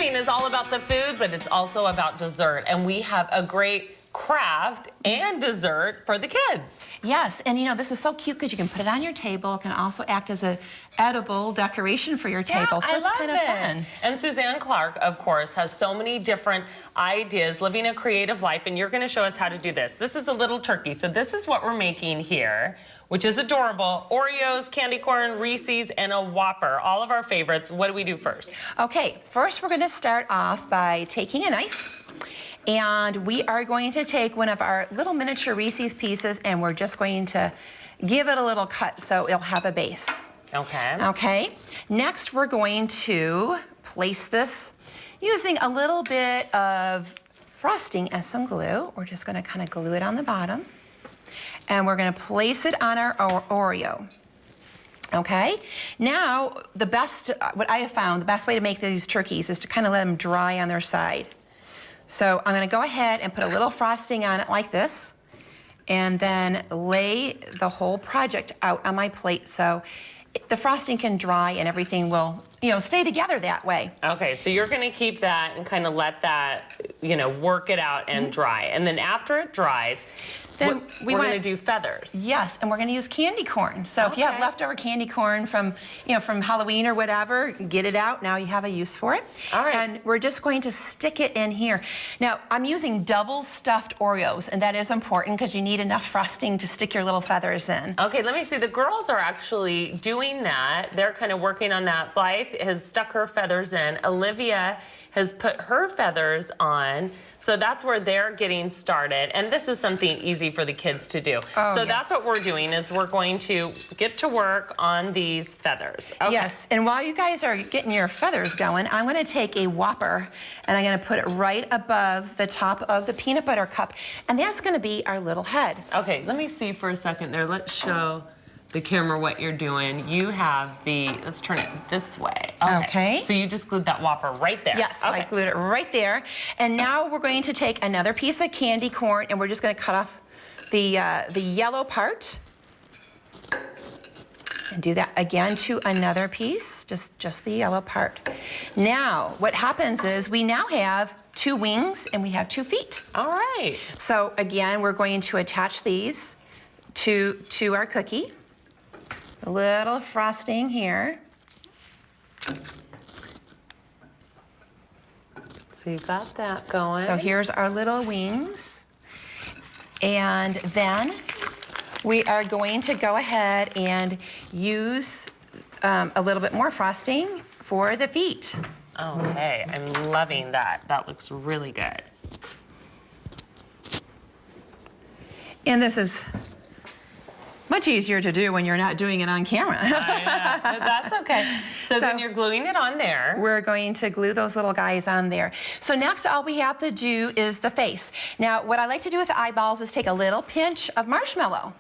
Thanksgiving is all about the food, but it's also about dessert. And we have a great craft and dessert for the kids. Yes, and you know, this is so cute because you can put it on your table. It can also act as an edible decoration for your table. So I it's love kind of fun. And Suzanne Clark, of course, has so many different ideas, living a creative life, and you're going to show us how to do this. This is a little turkey. So this is what we're making here, which is adorable. Oreos, candy corn, Reese's, and a Whopper. All of our favorites. What do we do first? Okay, first we're going to start off by taking a knife. And we are going to take one of our little miniature Reese's Pieces and we're just going to give it a little cut so it'll have a base. Okay. Okay. Next, we're going to place this using a little bit of frosting as some glue. We're just going to kind of glue it on the bottom. And we're going to place it on our Oreo. Okay. Now, what I have found, the best way to make these turkeys is to kind of let them dry on their side. So I'm going to go ahead and put a little frosting on it like this and then lay the whole project out on my plate so the frosting can dry and everything will, stay together that way. Okay, so you're going to keep that and kind of let that, work it out and dry. And then after it dries, then we're going to do feathers. Yes, and we're going to use candy corn. So if you have leftover candy corn from, from Halloween or whatever, get it out. Now you have a use for it. All right. And we're just going to stick it in here. Now, I'm using double stuffed Oreos, and that is important because you need enough frosting to stick your little feathers in. Okay, let me see. The girls are actually doing that. They're kind of working on that. Blythe has stuck her feathers in. Olivia has put her feathers on. So that's where they're getting started. And this is something easy for the kids to do. Oh, so yes. That's what we're doing is we're going to get to work on these feathers. Okay. Yes, and while you guys are getting your feathers going, I'm going to take a Whopper and I'm going to put it right above the top of the peanut butter cup. And that's going to be our little head. Okay, let me see for a second there. Let's show the camera what you're doing. You have let's turn it this way. Okay. So you just glued that Whopper right there. Yes, okay. I glued it right there. And now we're going to take another piece of candy corn and we're just going to cut off the yellow part. And do that again to another piece, just the yellow part. Now, what happens is we now have 2 wings and we have 2 feet. All right. So again, we're going to attach these to our cookie. A little frosting here. So you got that going. So here's our little wings. And then we are going to go ahead and use a little bit more frosting for the feet. Okay, I'm loving that. That looks really good. And this is much easier to do when you're not doing it on camera. That's okay. So then you're gluing it on there. We're going to glue those little guys on there. So next, all we have to do is the face. Now, what I like to do with the eyeballs is take a little pinch of marshmallow.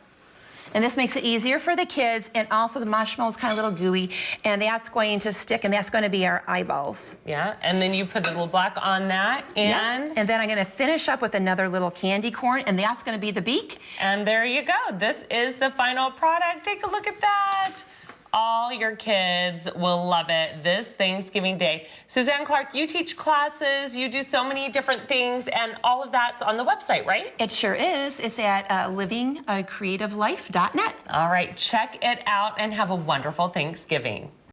And this makes it easier for the kids, and also the marshmallow is kind of a little gooey, and that's going to stick, and that's going to be our eyeballs. Yeah, and then you put a little black on that, and... Yes, and then I'm going to finish up with another little candy corn, and that's going to be the beak. And there you go. This is the final product. Take a look at that. All your kids will love it this Thanksgiving Day. Suzanne Clark, you teach classes, you do so many different things, and all of that's on the website, right? It sure is. It's at livingacreativelife.net. All right, check it out and have a wonderful Thanksgiving.